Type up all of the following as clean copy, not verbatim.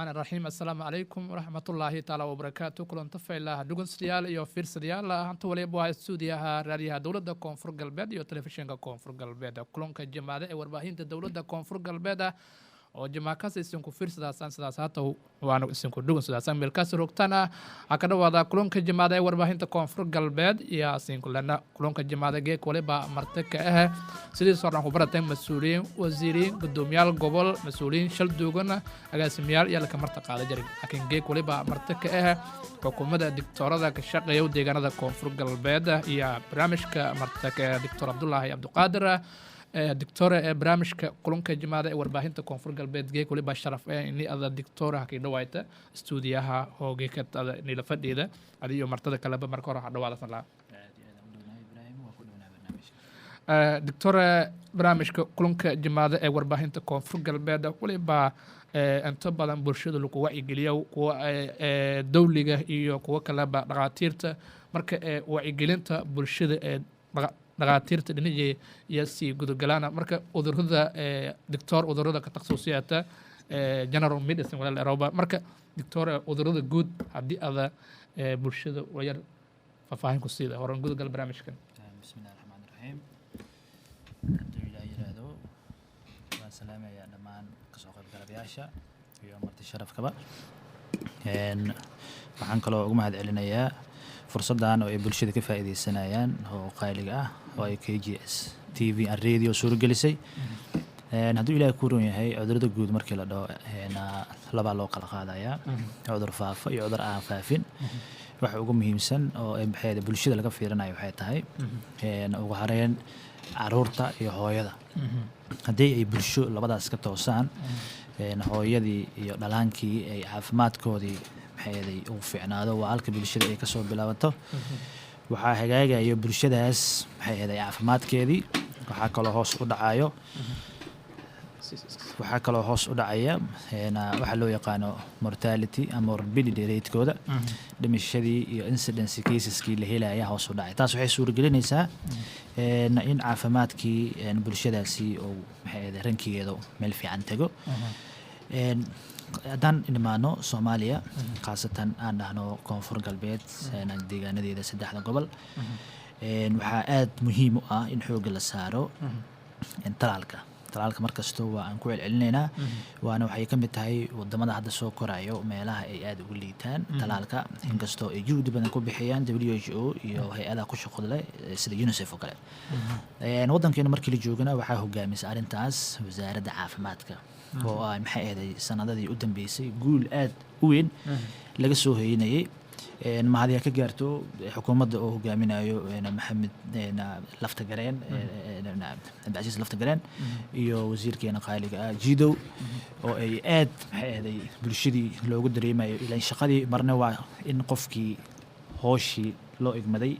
الرحمن الرحيم السلام عليكم ورحمة الله تعالى وبركاته كلن تفعيلها دوغن سريال iyo fiirsadayaal hantu waliba waa stuudiyaha raadiyaha dowladda koonfur galbeed iyo telefishinka koonfur galbeed kulanka jamaacada ee warbaahinta dowladda koonfur galbeed oo jamaacada isinku fiirsadaasaan sidaas hata waanu isinku dugan sidaasaan meelkaas rogtana aka dhawaada kulanka jamaacada ee warbaahinta koonfur galbeed iyo isinku lana kulanka jamaacada geek waliba martaka ah sidii soo dhan baratay mas'uuliyiin wasiiriin gudoomiyaal gobol mas'uuliyiin shal duugan agaasimayaal iyo la marta qaada jiray laakiin geek waliba martaka ah xukuumadda diktoorada ka shaqeeya deegaanada koonfur galbeed iyo barnaamijka martaka Dr. Abdullahi Abduqaadir دكتورة برامج كلونك جماعة ورباهين كونفور قلبيت جيك ولي بشرف إني هذا دكتورة هكي دوايته استوديوها هو جيكت هذا إني لفدي ده هذه يوم مرتدى كلام مركورة حدوالة صلا دكتورة برامج كلونك جماعة ورباهين كونفور قلبيت ولي با أنت بدن برشيد لو كوا إجليا وكوا دولية إيو كوا كلام رغاتيرته مرك وإجلينته برشيد dhaqaatiirta dhinacii iyo sii gudogalaana marka udurada doctor udurada ka takhasuusiyada general medicine wala Europa marka doctor udurada guud hadii ada bulshada wayar fafaahin ku siida horan gudogal barnaamijkan bismillaahir rahmaanir rahiim ilaahay yiraahdo wa salaamaya dhamaan ka soo qayb galayaasha iyo marti sharafkaba waxaan kaloo ugu mahad celinayaa fursadan oo ay bulshada ka faa'iideysanayaan oo qaaliga ah oo ay KGS TV and radio suur gelisay hadduu ilaahay ku roon yahay cudurada guud markii la dhaho laba loo kala qaadaya cudur faafa iyo cudur aan faafin waxa ugu muhiimsan oo ay maxay bulshada laga fiirinayo waxay tahay ugu horeyn caruurta iyo hooyada haddii ay bulsho labadaas ka toosaan hooyadii iyo dhalaankii ay caafimaadkoodii maxay ugu fiicnaado waa halka bulshada ay ka soo bilaabato waxaa hagaagayo bulshadaas maxay ahayd caafimaadkeedii waxaa kaloo hoos u dhacaya waxa loo yaqaano mortality ama morbidity rate-kooda dhimashadii iyo incidence cases-kii la helaya hoos u dhacay taas waxay suuragelinaysaa in caafimaadkii bulshadaasi uu maxay ahayd rankigeedu meel fiican tago haddaan imaano Soomaaliya khaasatan aan dhahno koonfur galbeed deegaanadeeda saddexda gobol waxaa aad muhiim u ah in xoog la saaro talaalka markasta waa aan ku celcelinaynaa waana waxay ka mid tahay wadamada hadda soo korayo meelaha ay aad ugu liitaan talaalka inkastoo ay juhdi badan ku bixiyaan WHO iyo hay'adaha ku shaqada leh sida UNICEF oo kale wadankeena markii la joogana waxaa hogaamisa arrintaas wasaaradda caafimaadka oo ay maxay ahayd sanadadii u dambeysay guul aad u weyn laga soo heynayay mahadiya ka gaarto xukuumadda oo hogaaminayo maxamed laftagareen abdicaziz laftagareen iyo wasiirkeena qaaliga ah jiidow oo ay aad maxay ahayd bulshadii loogu dareemayo ilaa shaqadii marna waa in qofkii hooshii loo igmaday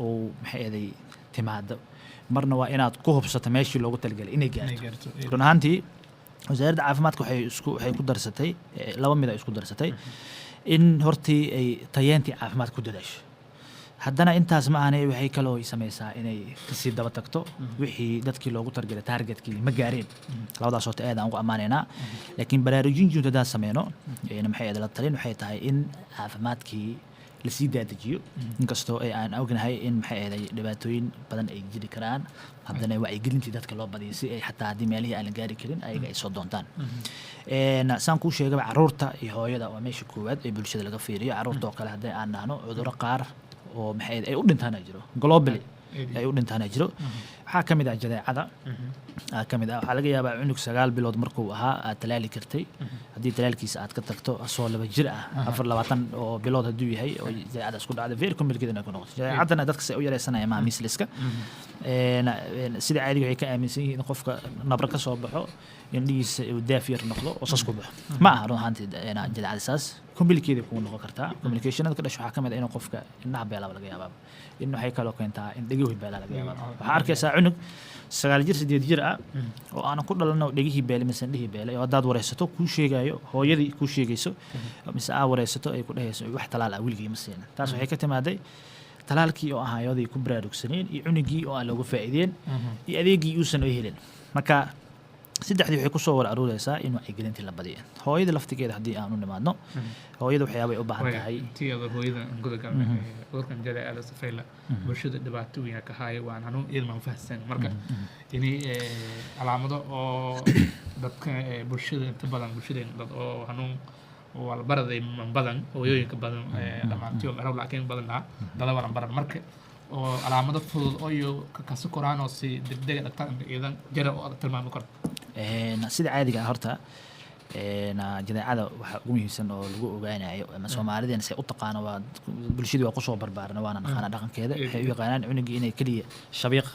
oo maxay ahayd timaado marna waa inaad ku hubsato meeshii loogu talagalay inay gaarto run ahaantii wasaaradda caafimaadka waxay ku darsatay laba mid ay isku darsatay in hortii ay tayeenti caafimaad ku dadaasho haddana intaas ma aanay waxay kaloo sameysaa inay kasii daba tagto wixii dadkii loogu targelay targetkii ma gaareen labadaas oo aad aan ugu amaanaynaa laakiin baraarujin juntada sameyno maxay aad la talin waxay tahay in caafimaadkii la sii daadajiyo inkastoo ay aan ognahay in maxay ahayd dhibaatooyin badan ay jiri karaan haddana wacyigelintii dadka loo badiyay si ay xataa haddii meelihii aan la gaari karin ayaga ay soo doontaan saan kuu sheegaba caruurta iyo hooyada waa meesha koowaad ee bulshada laga fiiriyo caruurta oo kale haddii aan dhahno cudurro qaar oo maxay ay u dhintaan jiro globally ay u dhintaan jiro waxaa ka mid ah jadeecada ka mid ah waxaa laga yaabaa cunug 9 bilood markuu ahaa aad talaali kartay haddii talaalkiisa aad ka tagto asoo 2 jir ah 24 oo bilood hadduu yahay oo jadeecada isku dhacda very complicated ku noqoto jadeecadana dadka si u yareysanaya ma misliska sida caadiga waxay ka aaminsan yihiin qofka nabra ka soo baxo indhiisa uu daafiyar noqdo oo sas ku baxo ma aha run ahaantii jadeecada saas complicated ku noqon kartaa communicationada ka dhasho waxaa ka mid ah in qofka indhaha beelaba laga yaabaa in waxay kaloo keentaa in dhegihii beelaa laga yaabaa waxaa arkaysaa cunug 9 jir 8 jir ah oo aan ku dhalano dhegihii beelay mise indhihii beelay oo hadaad wareysato ku sheegayo hooyadii ku sheegayso mise aa wareysato ay ku dhahayso wax talaal ah wiilgii ma siin taas waxay ka timaaday talaalkii oo ahaayooday ku baraarugsaneen iyo cunugii oo aan looga faa'iideen iyo adeegii uusan u helin marka saddexdii waxay ku soo war aruuraysaa in wacyigelintii la badiyo hooyada laftigeeda haddii aan u nimaadno hooyada waxyaabay u baahan tahay tiyada hooyada gudagal urkan jale ala safayla bulshada dhibaato weyn ka hayo waan anu ilma faahsan marka inay calaamado oo dadka bulshada inta badan bulshadeen dad oo hanuun wal baraday badan hooyooyinka badan dhamaantii oo laakiin badanaa dad wala baran marka oo calaamado fudud oo ka soo koraan oo si degdeg dhaqtan idan jara oo tilmaami karo sida caadiga horta jadeecada waxa ugu muhiimsan oo lagu ogaanayo ama Soomaaliyeed say u taqaano waa bulshadu waa ku soo barbaarna waana naqaan dhaqankeeda waxay u yaqaanaan cunugii inay kaliya shabiiq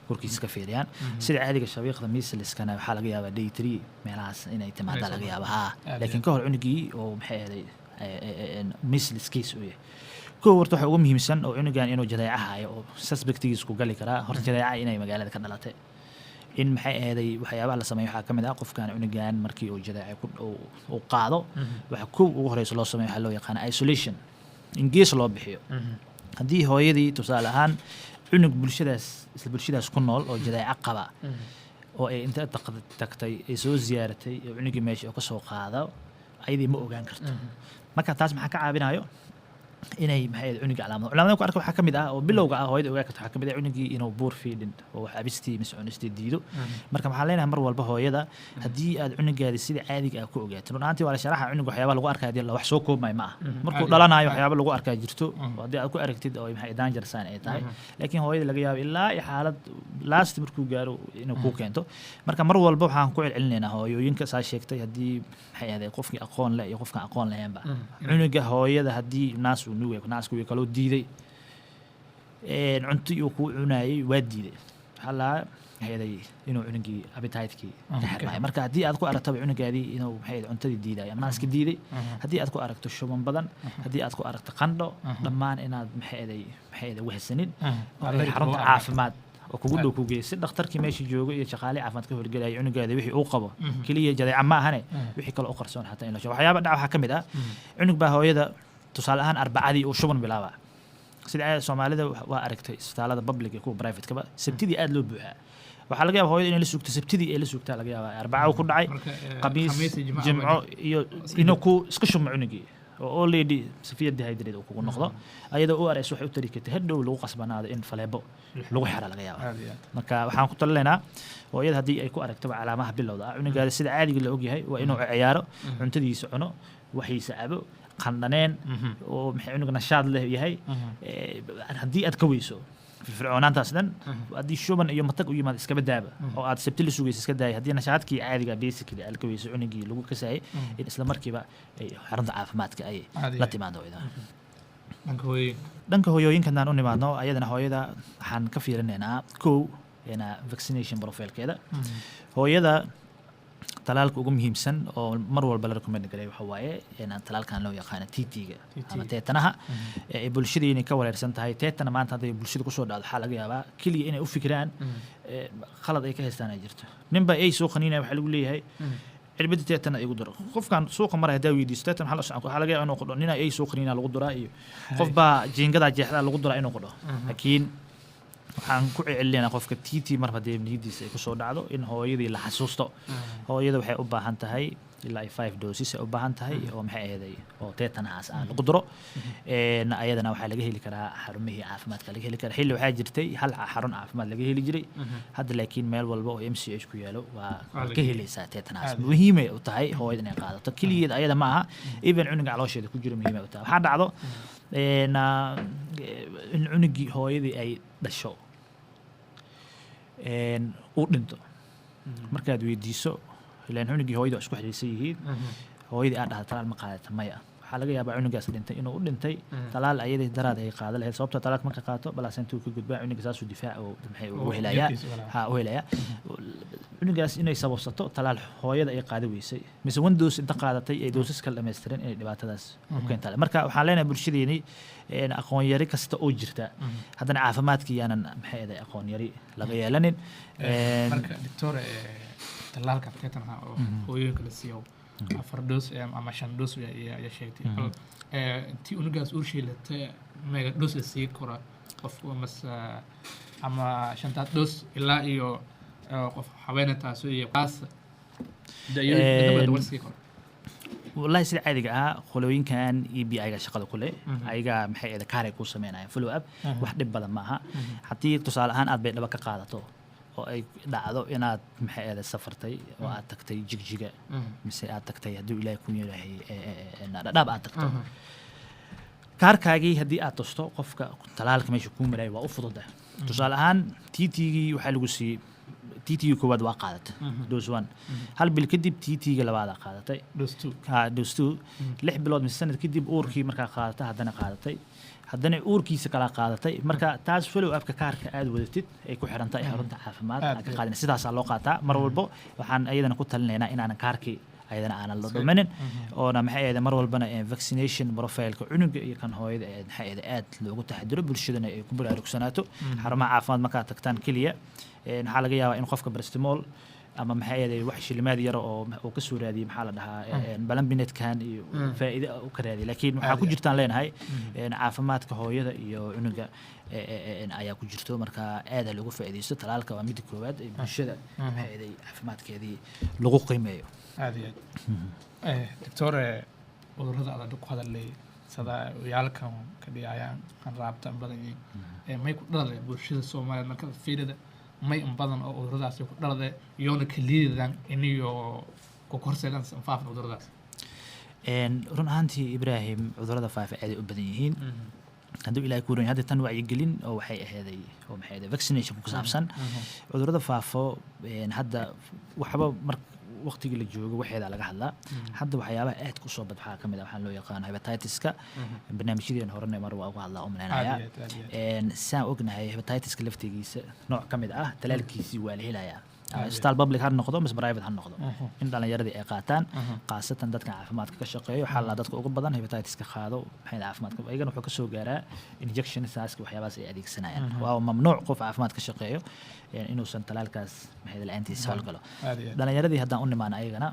korkiisa ka fiiriyaan sida caadiga shabiiqda miisliskana waxa laga yaabaa day 3 meelahaas inay timaada laga yaabaa laakiin ka hor cunugii oo maxay ahayd miisliskiis u yahay koo warta waxa ugu muhiimsan oo cunugan inuu jadeecahayo oo suspectigiis ku gali karaa horta jadeeca inay magaalada ka dhalatay in maxay ahaday waxyaabaha la sameeyo waxa kamid ah qofkan cunugan markii uu jadeeca ku qaado waxa ku ugu horeyso loo sameeyo waxa loo yaqaan isolation in gees loo bixiyo haddii hooyadii tusaale ahaan cunug bulshadaas ku nool oo jadeeca qaba oo ay inta tagtay ay soo ziyaaratay cunugii meesha oo ka soo qaado ayadii ma ogaan karto marka taas maxaa ka caawinayo inay maxay cunugii calaamado ku arko waxa kamid ah oo bilowga ah hooyada ogaa karto waxa kamid ah cunugii inuu buur fiidin oo wax abistii miscunistii diido marka maxaa leenahay mar walba hooyada haddii aad cunugaadi sida caadiga ah ku ogaato runtii waa la sharaxa cunug waxyaabo lagu arkaa hadii la wax soo koobmay ma aha markuu dhalanayo waxyaabo lagu arkaa jirto oo hadii aad ku aragtid oo maxay danger sign ay tahay laakiin hooyada laga yaabo ilaa xaalad last markuu gaaro inuu ku keento marka mar walba waxaan ku celcelinaynaa hooyooyinka saa sheegtay hadii maxay ahayd qofkii aqoon leh iyo qofka aqoon lahaynba cunuga hooyada hadii naas naasku way kaloo diiday cunto uu ku cunayay waa diiday hala heeday inuu cunugii appetite-kii ka xirmay marka hadii aad ku aragto cunugaadii inuu maxay cuntadii diiday ama naaska diiday hadii aad ku aragto shuban badan hadii aad ku aragto qandho dhammaan inaad maxay wehsanin xarunta caafimaad oo kugu dhow ku geeyay dhakhtarkii meeshii joogo iyo shaqaale caafimaad ka horgelay cunugaada wixii uu qabo kaliya jadeeca ma ahane wixii kale oo qarsoon xataa in la sheego waxyaabo dhaca waxa kamid ah cunug baa hooyada tusaale ahaan arbacadii uu shuban bilaaba sida Soomaalida waa aragtay isbitaalada public iyo kuwa private kaba sabtidii aad loo buuxaa waxa laga yaabaa hooyada in la sugto sabtidii ay la sugtaa laga yaabaa arbaca ku dhacay qamiis jimco iyo inuu ku iska shumo cunugii oo already safiya dehydrated uu kugu noqdo ayada oo areys waxay u tari kartaa hadhow lagu qasbanaado in faleebo lagu xira laga yaabaa marka waxaan ku talinaynaa hooyada hadii ay ku aragto calaamadaha bilowda cunugaada sida caadiga la ogyahay waa inuu ciyaaro cuntadiisa cuno waxiisa abo qandaneen oo maxay cunug nashaad leh yahay haddii aad ka weyso firfircoonaantaas dhan haddii shuban iyo matag u yimaad iska badaaba oo aad sabti la sugaysa iska daaya haddii nashaadkii caadiga basically aad ka weyso cunugii lagu kasayay in isla markiiba ay xarunta caafimaadka ay la timaado dhanka hooyooyinka haddaan u nimaadno ayadana hooyada waxaan ka fiirinaynaa kow vaccination profilekeeda hooyada talaalka ugu muhiimsan oo mar walba la recommend garay waxa waaye in talaalkan loo yaqaan TT-ga ama teetanaha ee bulshadeenii ka wareersan tahay teetana maanta haday bulshada ku soo dhacdo waxa laga yaabaa kaliya inay u fikiraan khalad ay ka haystaan ay jirto ninba ay soo qaniinay waxa lagu leeyahay cirbada teetana igu daro qofkan suuqa maray hadaa weydiisto teetan waxa laga yaabaa inuu qodho nina ay soo qaniinaa lagu duraa iyo qofba jiingada jeexda lagu duraa inuu qodho laakiin waxaan ku celinaynaa qofka TT mar haddii niyadiisa ay ku soo dhacdo in hooyadii la xasuusto hooyada waxay u baahan tahay ilaa 5 doses ay u baahan tahay oo maxay ahayd oo teetanahaas aan lagu duro ayadana waxaa laga heli karaa xarumihii caafimaadka laga heli karaa xilli waxaa jirtay hal xarun caafimaad laga heli jiray hadda laakiin meel walba oo MCH ku yaalo waa ka helaysaa teetanahaas muhiim ay u tahay hooyada inay qaadato kaliya ayada ma aha even cunuga caloosheeda ku jiro muhiim ay u tahay waxaa dhacdo in cunugii hooyadii ay dhasho uu dhinto markaad weydiiso ilaan cunugii hooyada isku xiriirsan yihiin hooyadii aad dhahdo talaal ma qaadata maya waxaa laga yaabaa cunugaas dhintay inuu u dhintay talaal ayadii daraad ay qaada lahayd sababta talaalka marka qaato balaasentuu ka gudbaa cunuga saasuu difaac oo maxay u helayaa cunugaas inay sababsato talaal hooyada ay qaada weysay mise windows inta qaadatay ay doosas kala dhammaystiran inay dhibaatadaas u keenta marka waxaan leenahay bulshadeeni aqoon yari kasta oo jirta haddana caafimaadkii yaanan maxay ahayd aqoon yari laga yeelanin marka doctor talaalka teetanaha oo hooyooyinka la siiyo 4 dos ama 5 dos ya sheegtay tii unugaas urshiilata mega dos la sii kora qof ama 5 dos ilaa iyo qof haweeneytaas iyo qaas والله سيد عادي خلوين كان EBI ga shaqada kule ayaga maxay aad kaaray ku sameynayaan follow up wax dhib badan maaha hadii tusaale ahaan aad bay dhaba ka qaadato oo ay dhacdo inaad maxay aad safartay oo aad tagtay jigjiga mise aad tagtay hadii Ilaahay ku yeelahay dhab aad tagto kaarkaagii hadii aad tusto qofka talaalka meesha ku maray waa u fududahay tusaale ahaan TT-gii waxa lagu siiyay TT-ga koowaad waa qaadatay dose 1 hal bil kadib TT-ga labaad qaadatay dose 2 6 bilood mise sanad kadib uurkii markaa qaadatay haddana uurkiisa kala qaadatay marka taas follow up ka kaarka aad wadatid ay ku xiran tahay xarunta caafimaad ka qaadin sidaas loo qaataa mar walba waxaan ayadana ku talinaynaa inaan kaarkii ayadana aan la dhumanin oo maxay ahayd mar walbana vaccination profile-ka cunuga iyo kan hooyada maxay aad loogu taxadiro bulshadana ay ku baraarugsanaato xarumaha caafimaad marka tagtaan kaliya waxaa laga yaabaa in qofka paracetamol ama maxay ahayd wax shilimaad yar oo ka soo raadiyay maxaa la dhahaa balanbinetkan iyo faa'iido u ka raadiyay laakiin waxaa ku jirtaan leenahay caafimaadka hooyada iyo cunuga ayaa ku jirto marka aad loogu faa'iideysto talaalka waa mid koowaad ee bulshada maxay ahayd caafimaadkeedii lagu qiimeeyo aad iyo aad doctor cudurrada aad ku hadalay sida yaalkan ka dhigayaan kan raabta badan may ku dhalay bulshada Soomaaliyeed marka fiirada may badan oo cudurradaas ku dhalay yoona kaliidan iniyo ku korseedan faafin cudurradaas run ahaantii Ibrahim cudurrada faafa aad u badan yihiin haddii Ilaahay ku runyahay tan wacyi gelin oo waxay ahayd oo maxay ahayd vaccination ku saabsan cudurrada faafo hadda waxba waqtiga la joogo waxeeda laga hadlaa hadda waxyaabaha aad ku soo badbaxa kamid ah waxaan loo yaqaan hepatitis-ka barnaamijyadeen horena mar waa uga hadlaa umaleynaya saan ognahay hepatitis-ka laftigiisa nooc kamid ah talaalkiisii waa la helayaa isbitaal public ha noqdo mise private ha noqdo in dhalinyaradii ay qaataan qaasatan dadka caafimaadka ka shaqeeyo waxaa la dadka ugu badan hepatitis-ka qaado maxay caafimaadka ayagana wuxuu ka soo gaaraa injection saaska waxyaabahaas ay adeegsanayaan waa mamnuuc qof caafimaad ka shaqeeyo inuusan talaalkaas maxay la'aantiisa hawlgalo dhalinyaradii haddaan u nimaano ayagana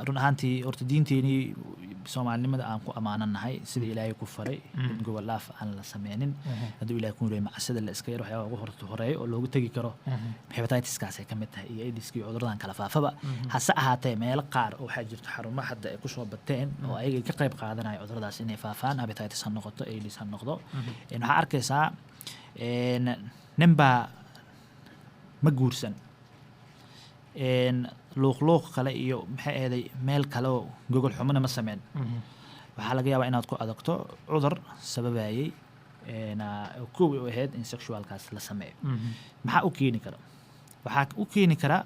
run ahaantii horta diinteenii soomaalinimada aan ku amaananahay sida Ilaahay ku faray in gobol laaf aan la sameynin haddii Ilaahay ku leeyahay macasada la iska yar waxyaabo ugu horeeyo oo loogu tagi karo hepatitis-kaas ay kamid tahay iyo AIDS-ka iyo cudurradan kala faafaba hase ahaatee meelo qaar oo waxaa jirta xarumaha hadda ay ku soo bateen oo ayaga ka qayb qaadanaya cudurradaas inay faafaan hepatitis ha noqoto AIDS ha noqdo waxaa arkaysaa ninbaa ma guursan luuq kale iyo maxay ahayd meel kale oo gogol xumana ma sameyn waxaa laga yaabaa inaad ku adagto cudur sababayay koobi u ahayd in sexualkaas la sameeyo maxaa u keeni kara waxaa u keeni kara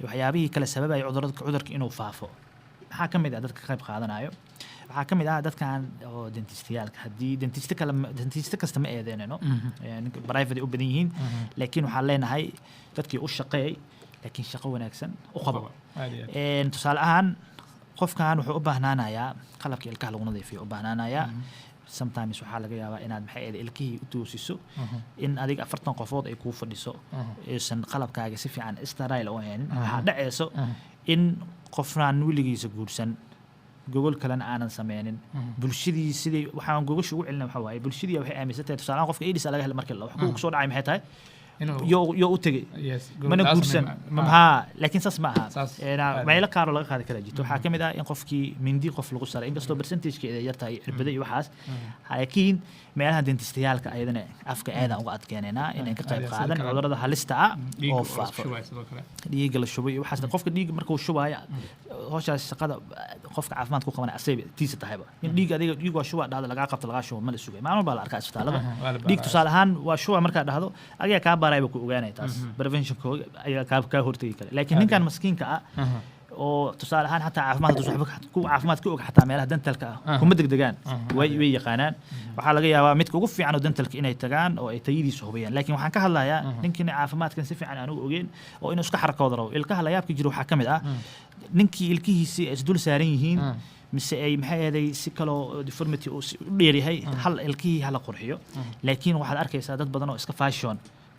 waxyaabihii kale sababayay cudurka inuu faafo maxaa ka mid ah dadka qayb qaadanayo waxaa ka mid ah dadkan oo dentistiyaalka haddii dentist kasta ma eedeynayno private u badan yihiin laakiin waxaan leenahay dadkii u shaqeeyay laakiin shaqo wanaagsan u qabo tusaale ahaan qofkan wuxuu u baahnaanayaa qalabka ilkaha lagu nadiifiyo u baahnaanayaa sometimes waxaa laga yaabaa inaad maxay ahayd ilkihii u toosiso in adiga 40 qofood ay kuu fadhiso aysan qalabkaaga si fiican sterile u ahayn waxaa dhacayso in qofnaan weligiisa guursan gogol kalena aanan sameynin bulshadii sidii waxaan gogosha ugu celinaa waxa waaye bulshadii waxay aaminsantahay tusaale qofka AIDS laga helay markii wax ku soo dhacay maxay tahay yo u tagay mana guursan laakiin saas ma aha meelo qaar laga qaadi kara jirto waxaa kamid ah in qofkii mindi qof lagu saray inkastoo percentage-keeda yar tahay cirbada iyo waxaas laakiin meelaha dentistiyaalka ayadana afka aad aan uga adkeenaynaa inay ka qayb qaadan cudurrada halista ah oo faafo dhiigga la shubay iyo waxaas qofka dhiigga markuu shubaya howshaas shaqada qofka caafimaad ku qabanaya asay tiisa tahayba in dhiig adiga dhiig waa shuba dhacdo laga qabto laga shubo ma la sugay maalmo baa la arkaa isbitaalada dhiig tusaale ahaan waa shuba markaa dhahdo adiga ka baarayba ku ogaanay taas prevention ayaa ka hortagi kara laakiin ninkan maskiinka ah oo tusaale ahaan xataa caafimaad ka og xataa meelaha dentalka ah kuma degdegaan way yaqaanaan waxaa laga yaabaa midka ugu fiican oo dentalka inay tagaan oo ay tayadiisa hubiyaan laakiin waxaan ka hadlayaa ninkii caafimaadkan si fiican aan u ogeyn oo inuu iska xarakoodo rabo ilkaha la yaabka jiro waxaa ka mid ah ninkii ilkihiisii ay isdul saaran yihiin mise ay maxay ahayd si kaloo deformity u dheeryahay hal ilkihii hala qurxiyo laakiin waxaad arkaysaa dad badan oo iska fashion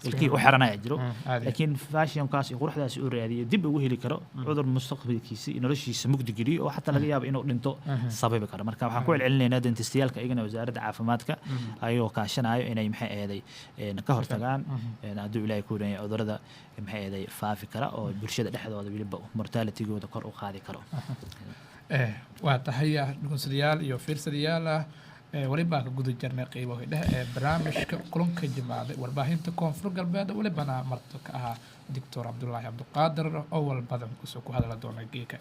ilkii u xiranaya jiro عادي laakiin fashionkaas iyo quruxdaas uu raadiyo dib ugu heli karo cudur mustaqbalkiisa iyo noloshiisa mugdi geliyo oo xataa laga yaabo inuu dhinto sababi karo marka waxaan ku celcelinaynaa dentistiyaalka iyagana wasaaradda caafimaadka ayagoo kaashanayo inay maxay ahaday ka hortagaan hadduu ilaahay ku leeyahay cudurrada maxay ahaday faafi kara oo bulshada dhexdooda weliba mortalitygooda kor u qaadi karo waa tahay dhugunsadayaal iyo fiirsadayaal walibaa ka guda jirnay qeybaha dhexe ee barnaamijka kulanka jimaaday warbaahinta koonfur galbeed walibana marti ka ahaa doctor cabdulaahi cabdiqaadir oo wal badan kusoo ku hadala doona geeka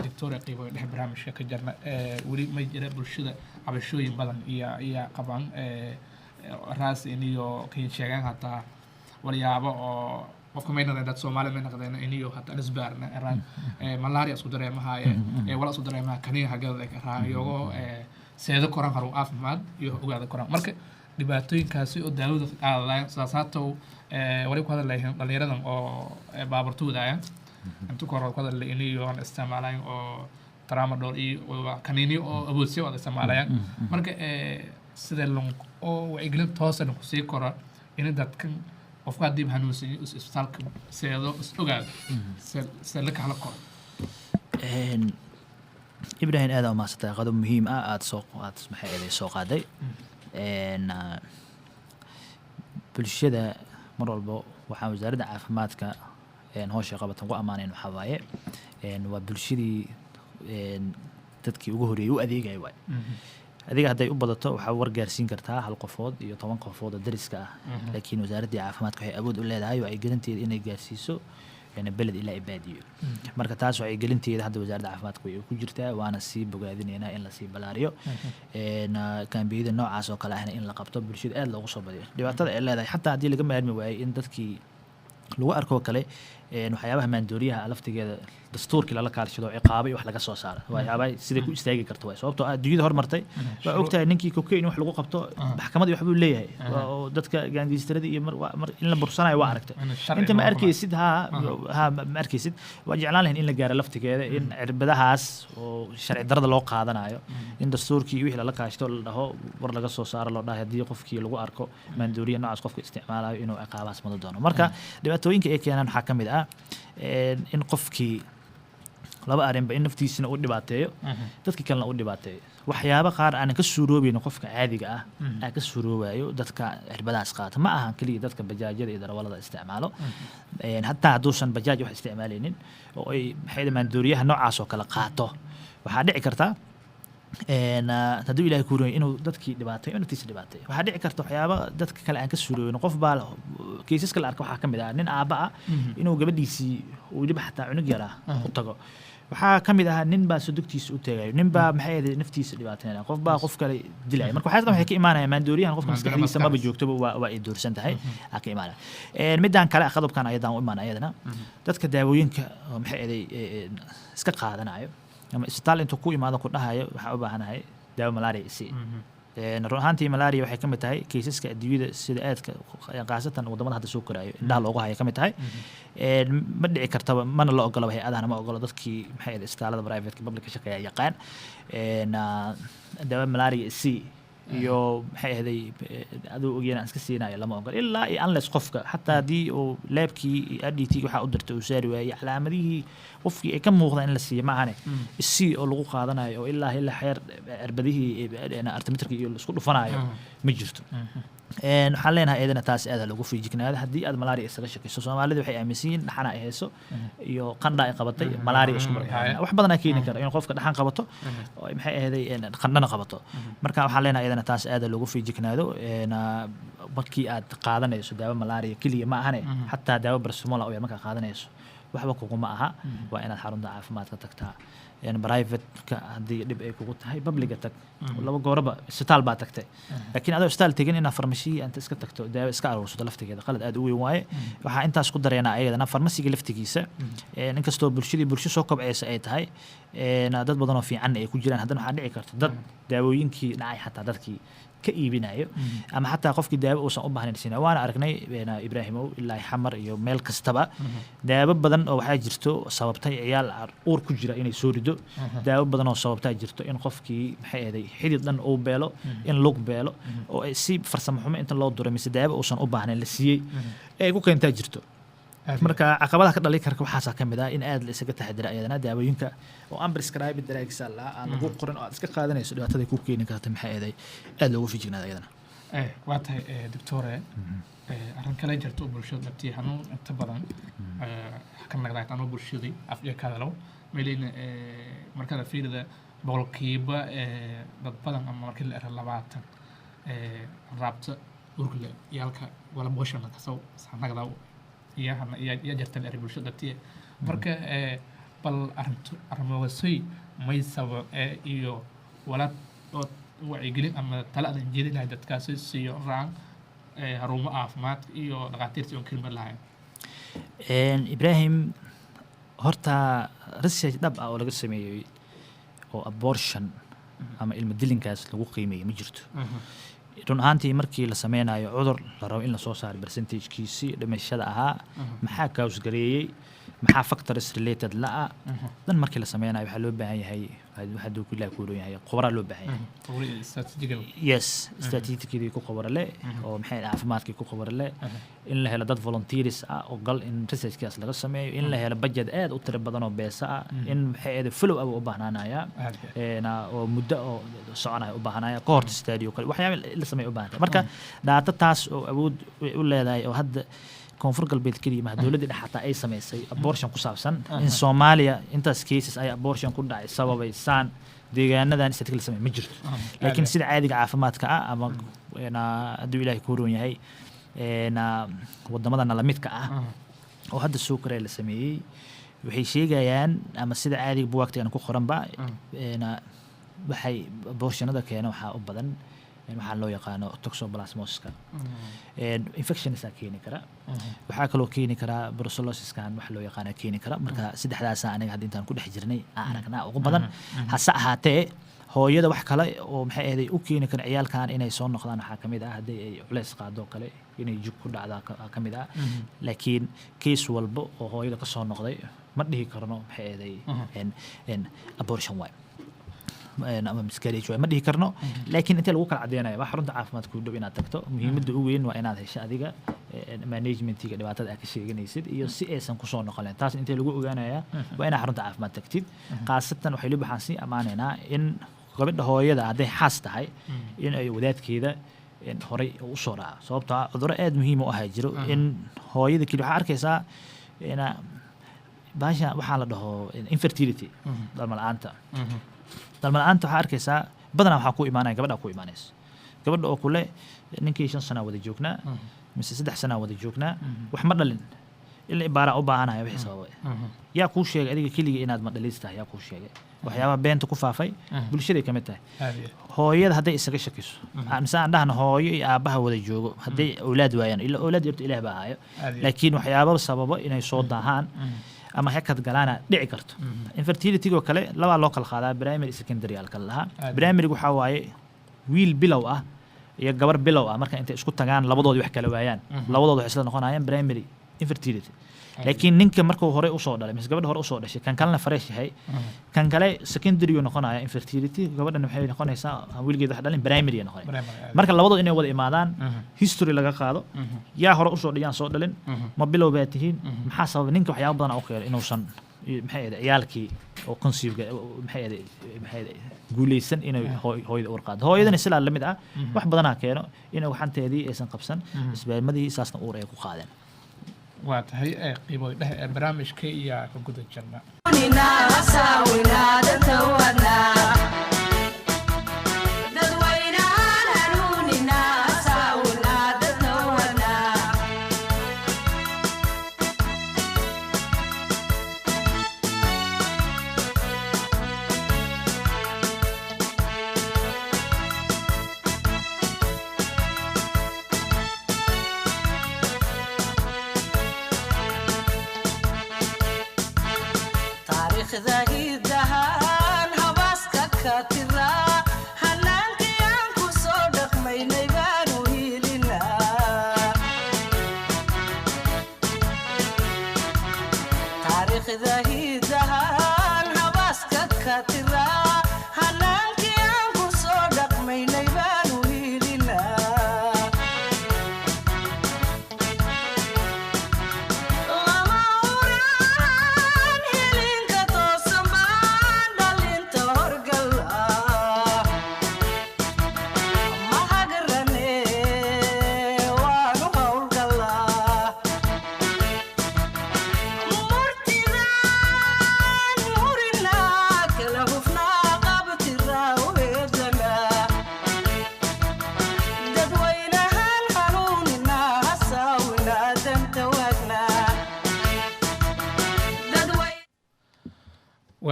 doctor qeybaha dhexe barnaamijka ka jirna weli ma jira bulshada cabashooyin badan iyo qabaan raasin iyo kan sheegaan hataa walyaabo oo qofka may naqdeen dad Soomaali may naqdeen iniyo hatta isbaarna eraan malaria isku dareemahaye wala isku dareemaha kaniya hagada ka raayogo seedo koran haru caafimaad iyo ogaada koran marka dhibaatooyinkaasi oo daawada qaadayaan saasato wali ku hadlayeen dhalinyaradan oo baaburtuudaya inta koran ku hadlay iniyo aan isticmaalaan oo tramadol iyo kaniini oo awoodsi oo isticmaalayaan marka sida loo oo wacyigelin toosan ku sii kora in dadkan qofka dib hanuunsan isbitaalka seedo ogaada seel ka hala koro ibrahim aad oo maasatay qodob muhiim ah aad maxay ahayd soo qaaday bulshada mar walba waxaan wasaaradda caafimaadka hawsha qabatan ku ammaanayn waxa waaye waa bulshadii dadkii ugu horeeyay u adeegay waay adiga hadday u badato waxaa wargaarsiin kartaa hal qofood iyo 10 qofood oo dariska ah laakiin wasaaradda caafimaadka waxay awood u leedahay oo ay garanteeda inay gaarsiiso beled ilaa ibaadiyo marka taas waxay gelinteeda hadda wasaaradda caafimaadka way ku jirtaa waana sii bogaadinaynaa in la sii balaariyo kaambiyada noocaas oo kale ahna in la qabto bulshada aad loogu soo badiyo dhibaatada ay leedahay xataa haddii laga maarmi waayey in dadkii lagu arko kale waxyaabaha maandooriyaha laftigeeda dastuurkii lala kaalshado ciqaabo iyo wax laga soo saaro waxyaabaha siday ku istaagi karto way sababtoo ah dunida hormartay waa ogtahay ninkii cocaine wax lagu qabto maxkamadii waxbuu leeyahay oo dadka gaangiistarada iyo mar in la bursanayo waa aragtay inta ma arkaysid ma arkaysid waa jeclaan lahayn in la gaaro laftigeeda in cirbadahaas oo sharci darada loo qaadanayo in dastuurkii wixii lala kaashto la dhaho war laga soo saaro loo dhahay haddii qofkii lagu arko maandooriya noocaas qofka isticmaalayo inuu ciqaabahaas mado doono marka dhibaatooyinka ay keenaan waxaa ka mid ah in qofkii laba arrinba in naftiisina u dhibaateeyo dadkii kalena u dhibaateeyo waxyaabo qaar aanan ka suuroobayno qofka caadiga ah aan ka suuroobayo dadka cirbadahaas qaata ma ahan keliya dadka bajaajyada iyo darawalada isticmaalo hataa hadduusan bajaaj wax isticmaalaynin oo ay maxay maandooriyaha noocaas oo kale qaato waxaa dhici karta hadduu ilaahay ku roonyo inuu dadkii dhibaateeyo naftiisa dhibaateeyo waxaa dhici karta waxyaaba dadka kale aan ka suuroobayno qof baa kiisaska la arka waxaa ka mid ah nin aabba ah inuu gabadhiisii uu weliba xataa cunug yar ah u tago waxaa ka mid ahaa nin baa sodogtiisa u tagayo nin baa maxay ahayd naftiisa dhibaateynaya qof baa qof kale dilaya marka waxay ka imaanayaan maandooriyahan qofka maskaxdiisa maba joogtoba waa ay doorsan tahay aa ka imaanaya midaan kale qodobkan ayadaan u imaanaya ayadana dadka daawooyinka maxay ahayd iska qaadanayo ama isbitaal intuu ku imaado ku dhahayo waxaa u baahanahay daawo malaria si run ahaantii malaria waxay ka mid tahay kiisaska adduunyada sida aadka qaasatan wadamada hadda soo koraayo indhaha loogu hayo ka mid tahay ma dhici kartaba mana la ogolo hay-adahana ma ogolo dadkii maxay ahayd isbitaalada private public ka shaqeeya yaqaan daawo malaria c iyo maxay ahaday aduu ogeen aan iska siinayo lama ogolo ilaa iyo unless qofka xataa haddii uu laabkii ADT waxaa u dirtay uu saari waayey calaamadihii qofkii ay ka muuqdaan in la siiyo maahane c oo lagu qaadanayo oo ilaa xeer cirbadihii artemeterkii iyo isku dhufanayo ma jirto waxaan leenahay iyadana taas aad loogu fiijignaado haddii aad malaria isaga shakayso Soomaalidu waxay aaminsan yihiin dhaxana ay hayso iyo qandha ay qabatay malaria isku mar wax badan ay keeni kara in qofka dhaxan qabato oo maxay ahaday qandhana qabato marka waxaan leenahay iyadana taas aad loogu fiijignaado markii aad qaadanayso daawo malaria kaliya ma ahane xataa daawo paracetamol oo marka qaadanayso waxba kuguma aha waa inaad xarunta caafimaadka tagtaa private-ka haddii dhib ay kugu tahay publiga tag laba gooraba isbitaal baa tagtay laakiin adoo isbitaal tegin inaad farmashiya anta iska tagto daawo iska aruursato laftigeeda qalad aad u weyn waaye waxaa intaas ku dareenaa ayadana farmasiga laftigiisa inkastoo bulsho soo kobceysa ay tahay dad badan oo fiican ay ku jiraan haddana waxaa dhici karta dad daawooyinkii dhacay xataa dadkii كإيبنايو أما حتى قف كده وصل أبهنا السنة وأنا أركني بين إبراهيم إلا حمر يوم ميل كستبا ده بدن أو حاجرتو صوبتها عيال أور كجرا إني سوردو ده بدن أو صوبتها جرتو إن قف كي حيدي حديد دن أو بيلو إن لوك بيلو أو سيب فرصة محمد أنت الله دور مس ده وصل أبهنا السيء إيه كوكين تاجرتو marka caqabadaha ka dhalay karka waxaas ka mid ah in aad la isaga taxadira ayadana daawooyinka oo aan prescribe direct la aan lagu qorin oo aad iska qaadanayso dhibaatada ku keeni karta maxay aad loogu fijignaada ayadana waa tahay doctor arrin kale jirto bulshada dadtii xanuun inta badan kan nagdaay tanoo bulshadii afya ka hadalo meelin marka la fiirida boqolkiiba dad badan ama markii la raabta raabta urgle yaalka wala motion ka soo sanagdaa يا جرت الأربع شو دتيه مركا بل أرموسي ما يسوى إيو ولا وعيقلين أما تلا الإنجيل اللي هيدا تكاسي سيو ران هروم عافمات إيو لغاتير سيون كلمة لهاي إبراهيم هرتا رسي دب أو لقى سمي أو أبورشن أما المدلين كاس لو قيمة مجرت run ahaantii markii la sameynayo cudur la rabo in la soo saaro percentagekiisii dhimashada ahaa maxaa kaus gareeyay maxaa factors related la dan markii la sameynayo waxa loo baahan yahay waxa uu kula kuulo yahay khubara loo baahan yahay yes statistically ku khubara le oo maxay caafimaadkii ku khubara le in la helo dad volunteers oo gal in researchkaas laga sameeyo in la helo budget aad u tiro badan oo beesa in maxay aad follow up u baahnanaya oo muddo oo soconaya u baahnaya cohort study oo kale waxyaabo la sameeyo u baahnaa marka data taas oo awood u leedahay oo hadda koonfur galbeed kaliya ma dawladda dhaxata ay sameysay abortion ku saabsan in Soomaaliya intaas cases ay abortion ku dhacay sababaysan deegaanadan istatikal samay ma jirto laakiin sida caadiga caafimaadka ama haduu Ilaahay ku roon yahay wadamada la midka ah oo hadda soo koray la sameeyay waxay sheegayaan ama sida caadiga buugagta ku qoran ba waxay abortionada keenay waxa u badan waxaa loo yaqaano toxoplasmosis infection isa keeni kara waxaa kaloo keeni kara brucellosis kan wax loo yaqaan keeni kara marka saddexdaas aniga hadda intaan ku dhex jirnay aragnaa ugu badan hase ahaatee hooyada wax kale oo maxay ahayd u keeni kara ciyaalkan inay soo noqdaan waxa kamid ah hadii ay culays qaado kale inay jug ku dhacda kamid ah laakiin case walba oo hooyada ka soo noqday ma dhihi karno maxay ahayd abortion way ama miscarriage way ma dhihi karno laakiin inta lagu kala cadeynaayo wax runta caafimaad ku dhow inaad tagto muhiimadda ugu weyn waa inaad hesho adiga managementiga dhibaatada aad ka sheeganaysid iyo si aysan ku soo noqoleen taas inta lagu ogaanaya waa inaad runta caafimaad tagtid qaasatan waxay loo baahan si amaaneena in gabadha hooyada haday xaas tahay in ay wadaadkeeda in horay u soo raaco sababtoo ah cudurro aad muhiim u ah jiro in hooyada kaliya waxa arkaysaa ina baasha waxa la dhaho infertility dalmalaanta dalmalaanta waxa arkaysaa badanaa waxa ku imaanaya gabadha ku imaanaysa gabadha oo kule ninkii 5 sano wada joognaa mise 3 sano wada joognaa wax ma dhalin ilaa ibaara u baahanahay wixii sababay yaa ku sheegay adiga kaliya inaad ma dhalistahay yaa ku sheegay waxyaaba beenta ku faafay bulshada ka mid tahay hooyada haday isaga shakiso aan dhahna hooyo iyo aabaha wada joogo haday awlaad waayaan ilaa awlaad yarto Ilaahay baa haayo laakiin waxyaaba sababo inay soo daahaan ama hakad galaana dhici karto infertility oo kale laba loo kala qaadaa primary secondary alka laha primary waxa waaye wiil bilow ah iyo gabar bilow ah marka intay isku tagaan labadood wax kala waayaan labadood wax isla noqonayaan primary infertility laakiin ninka markuu hore u soo dhalay mis gabadha hore u soo dhashay kan kalena fresh yahay kan kale secondary noqonaya infertility gabadhana waxay noqonaysaa wiilgeed wax dhalin primary noqonay marka labadood inay wada imaadaan history laga qaado yaa hore u soo dhiyaan soo dhalin ma bilow baa tihiin maxaa sabab ninka waxyaabo badan oo kale inuusan maxay ahayd ciyaalkii oo conceive maxay ahayd guuleysan inay hooyada uur qaado hooyadana sila la mid ah wax badan keeno inay waxanteedii aysan qabsan isbaalmadii saasna uur ay ku qaadeen واتهي قيمة ده برامج كي يا كوكو الجنة.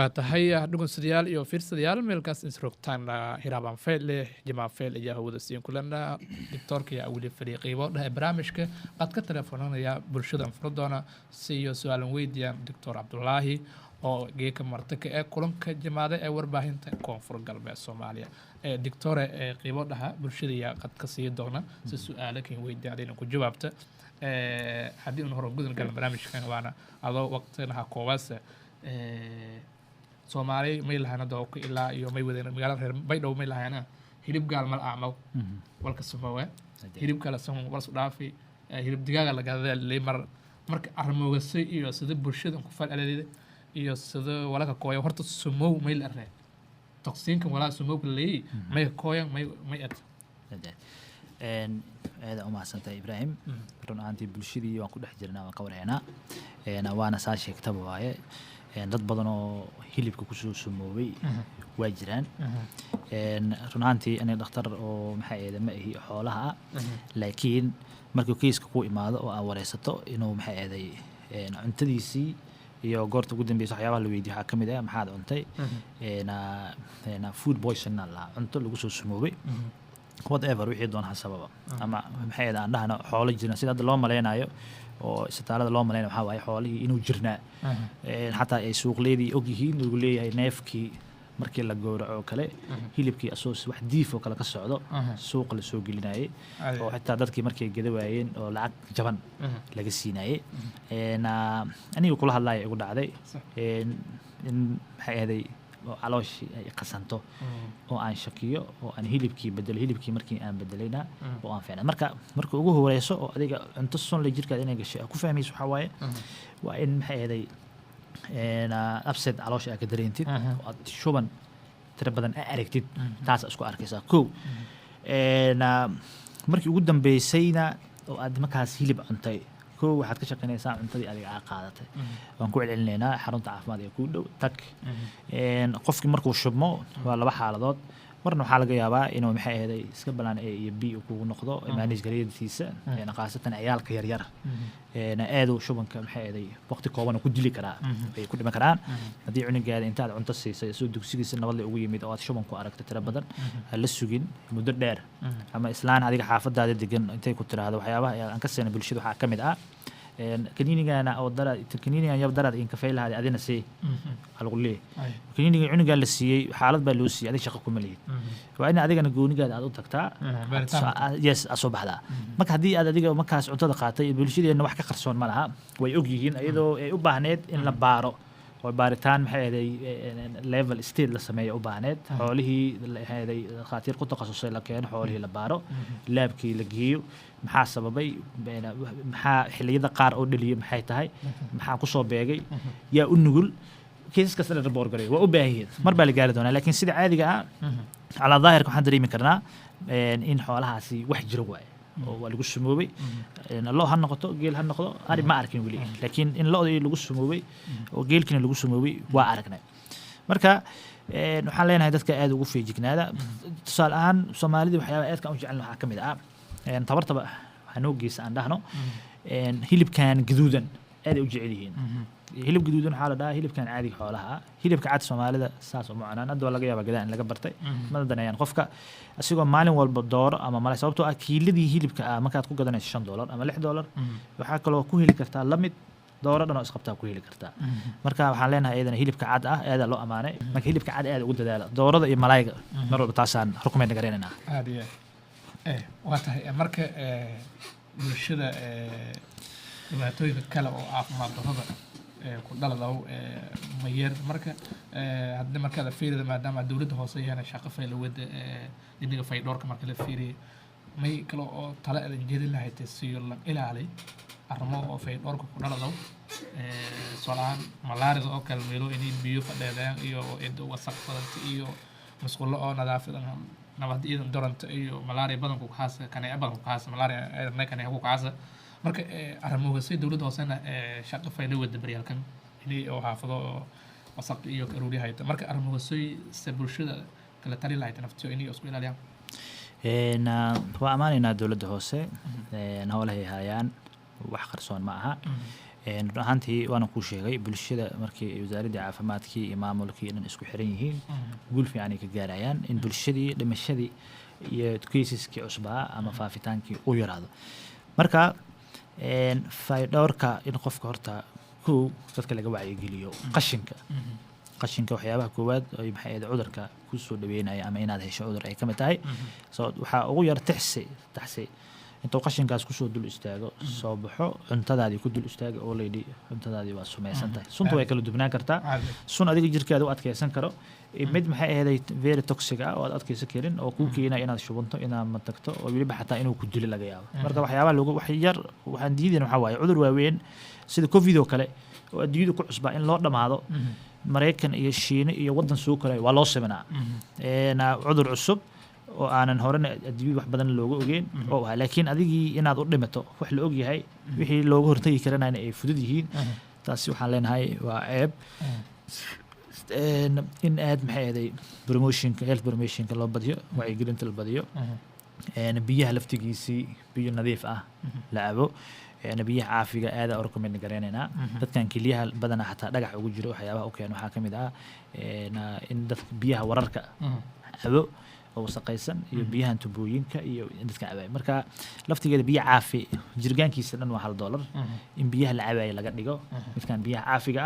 waa tahay dhegeystayaal iyo fiirsadayaal meelkaas instructaan hiraaban fayl jamaa fayl ayaa hawada siin kulana doctorka ayaa weli fariiqaybo dhahay barnaamijka qad ka telefoonanaya bulshada furdoona si iyo su'aal weydiiyaan doctor Cabdullaahi oo geeka martaka ee kulanka jamaada ee warbaahinta koonfur galbeed Soomaaliya doctor qaybo dhaha bulshada ayaa qad ka sii doona si su'aalo kan weydiiyaan ku jawaabta haddii uu hore gudan gal barnaamijkan waana adoo waqtinaha koowaasa Soomaali may lahana dooq ilaa iyo may wadeen magaalada reer Baydhabo may lahana hilib gaal mal aamaw walka Soomaaliya hilib kala Soomaali wal sudaafi hilib digaaga laga hadlay marka armogasay iyo sida bulshada ku falceleeyay iyo sida walaka kooyo horta sumow may la ree toxinka wala sumow leey may kooyan may at aada u mahadsantahay Ibrahim run ahaantii bulshadii waan ku dhex jirnaa waan ka warhaynaa waana saa sheegtaba waaye dad badan oo hilibka ku soo sumoobay waa jiraan run ahaantii aniga dhakhtar oo maxaa eeda ma ahi xoolaha laakiin markuu kiiska ku imaado oo aan wareysato inuu maxaa eeday cuntadiisii iyo goorta ugu dambeysa waxyaabaha la weydiiyo waxaa ka mid ah maxaad cuntay food poison la cunto lagu soo sumoobay whatever wixii doon sababa ama maxay aan dhahno xoolo jirna sida loo maleynayo oo isbitaalada loo maleynayo waxa waaye xoolihii inuu jirnaa xataa ay suuqleedii og yihiin lagu leeyahay neefkii markii la gowraco kale hilibkii asoos wax diif oo kale ka socdo suuq la soo gelinayay oo xitaa dadkii markay gada waayeen oo lacag jaban laga siinayay aniga kula hadlayo igu dhacday in maxay ahaday calooshii ay qasanto oo aan shakiyo oo aan hilibkii bedelo hilibkii markii aan bedelayna oo aan fiicnaa marka ugu horeyso oo adiga cunto son la jirkaada inay gashay ku fahmayso waxa waaye waa in maxay ahaday upset caloosha aad ka dareentid oo aad shuban tira badan aragtid taas isku arkaysaa kow markii ugu dambeysayna oo aad markaas hilib cuntay كو واحد كشق إني سام عن طريق على عقادته ونقول علينا حرنت عفماد يكون دو تك إن قفك مركو شبمو ولا بحال ضد مرنا حالة جابا إنه محي هذا يسكبل عن يبي وكون نقضاء ما نيجي قريب فيسا يعني قاسة عيال كير نأذو شو بنك محي هذا وقت قوانو كل كرا في كل مكان هذه عنا قاعد إنت عن تصيص يسود دكسيس السنة والله قوي ميت شو بنكو أرك ترى بدل هالسجين مدر دار أما إسلام هذيك حافظ هذا الدجن أنت كنت هذا وحياة يعني أنكسر بالشيء حاكم ده كنيني أنا أو درا كنيني أنا يبدر إن كفيل هذا أدينا سي أقول ليه كنيني عنا قال السي حالة بلوسي هذا شق كملي وأنا أديك أنا قوني قاعد أدو تكتا يس أصوب هذا ما كهدي هذا ديك ما كاس عطا قاتي بالشيء إنه وحكي خرسون مالها ويوجيين أيضا يبهنت إن لبارو وبارتان هذا ليفل ستيل لسمية أوبانات حوله هذا خاطر قطع قصصي لكن حوله لبارو لابكي لجيو محا سببي بين محا حلية قار أو دليل محيتها محا قصة بيجي يا النقول كيس كسر البرجري وأباهي مر بالجاردون لكن سيد عادي على ظاهر كحد دري مكرنا إن حولها سي واحد جرواي ولقوا السموبي إن الله هالنقطة جيل هالنقطة أنا ما أعرف ولي لكن إن الله لقوا السموبي وجيل كنا لقوا السموبي وأعرفنا مركا نحلينا هذا كأد وقف في جكنا اتصال عن سومالي وحياة كأنه جعلنا حكم ده إن طبعا هنوجيس عندنا إن هيلب كان جدودا هذا وجعليهن هيلب جدودن حالة ده هيلب كان عادي حولها هيلب كعاد سومالي ده ساس ومعنا ندوا لقيا بقدان لقى برتي ما بدنا يعني قفك أسيقون مالين والبدار أما مالي سببته أكيد لذي هيلب ما كانت كو قدنا $6 أما $6 وحاك لو كو هيلب كرتا لمد دورة أنا أسقطها كو هيلب كرتا مركا حالينها أيضا هيلب كعاد هذا لو أمانة ما هيلب كعاد هذا قلت ده دورة ده ملايك مرة بتاسان حكومة نجاريننا هذه وقتها مركا بالشدة dhibaatooyinka kale oo caafimaad darrada ku dhalada mayeer marka hadda marka la fiiriyo maadaama dawladda hoose yahay shaqo fayl wada dhinaca faydhoorka marka la fiiriyo may kale oo tala jeedin lahayd si la ilaaliyo arrimo oo faydhoorka ku dhalada solaan malaarida oo kale meelo inay biyo fadhiyaan iyo eedo wasaq badan iyo masquulo oo nadaafad nabad iyo doranta iyo malaria badan ku kaasa kanay badan ku kaasa malaria ay kanay ku kaasa marka arrimahaasi dawladda hoosena shaqo fayl wada baryalkan inay oo xaafado wasaq iyo karuuri hayta marka arrimahaasi bulshada kala tali lahayd naftiyo inay isku ilaaliyaan waa amaanayna dawladda hoose hawlahay hayaan wax qarsoon ma aha ahaantii waana kuu sheegay bulshada markii wasaaradda caafimaadkii iyo maamulkii dhan isku xiran yihiin guul fiican ay ka gaarayaan in bulshadii dhimashadii iyo caseski cusbaa ama faafitaankii u yaraado marka faydhowrka in qofka horta kow dadka laga wacyigeliyo qashinka waxyaabaha koowaad ay maxay ahayd cudurka ku soo dhaweynaya ama inaad hesho cudur ay ka mid tahay soo waxaa ugu yar taxsi intuu qashinkaas kusoo dul istaago soo baxo cuntadaadii ku dul istaaga oo layidhi cuntadaadii waa sumaysan tahay sunta way kala dubnaan kartaa sun adiga jirkaada u adkeysan karo mid maxay ahayd very toxic ah oo aad adkeysan karin oo kuu keenaya inaad shubanto inaad matagto oo weliba xataa inuu ku dili laga yaabo marka waxyaabaha lagu wax yar waxaan diidin waxaa waaye cudur waaweyn sida covid oo kale oo adduunyada ku cusbaa in loo dhammaado maraykan iyo shiine iyo waddan soo koray waa loo sameynaa cudur cusub oo aanan horena adduunyada wax badan looga ogeyn oo ah laakiin adigii inaad u dhimato wax la og yahay wixii looga hortagi karanayna ay fudud yihiin taasi waxaan leenahay waa ceeb in aad maxay ahaday promotionka health promotionka loo badiyo wacyigelinta la badiyo biyaha laftigiisii biyo nadiif ah la cabo biyaha caafiga aada u recommend gareynaynaa dadkan keliyaha badana xataa dhagax ugu jiro waxyaabaha u keena waxaa ka mid ah in dadka biyaha wararka cabo oo wasaqaysan iyo biyahan tubooyinka iyo dadka cabay marka laftigeeda biyo caafi jirgaankiisa dhan waa $1 in biyaha la cabay laga dhigo midkan biyaha caafiga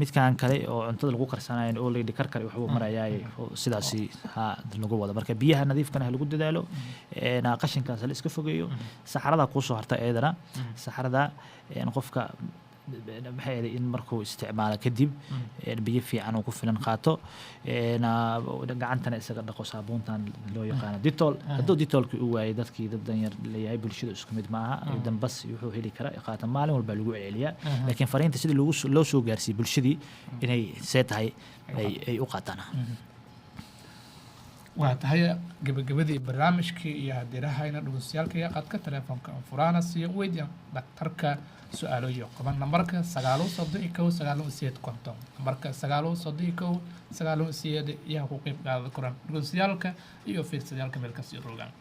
midkan kale oo cuntada lagu karsanayo oo leeyahay karkar waxba marayay sidaasi ha lagu wada marka biyaha nadiifkana lagu dadaalo qashinkaas la iska fogeeyo saxarada ku soo harta eedana saxarada qofka maxay ahayd in markuu isticmaalo kadib biyo fiican uu ku filan qaato gacantana isaga dhaqo saabuuntan loo yaqaano detol hadduu detolki uu waayay dadkii dad danyar leeyahay bulshada isku mid maaha dambas wuxuu heli karaa qaata maalin walba lagu celiyaa laakiin fariinta sidii loo soo gaarsiiyay bulshadii inay see tahay ay u qaataan waa tahay gabagabadii barnaamijkii iyo hadirahayna dhugunsiyaalka iyo qadka telefoonka furaana siyo weydiin dhaktarka su-aalo iyo qaban nambarka 931 nambarka 931 iyaa ku qayb qaada koran dhugunsiyaalka iyo fiirsayaalka meel kasii rogaan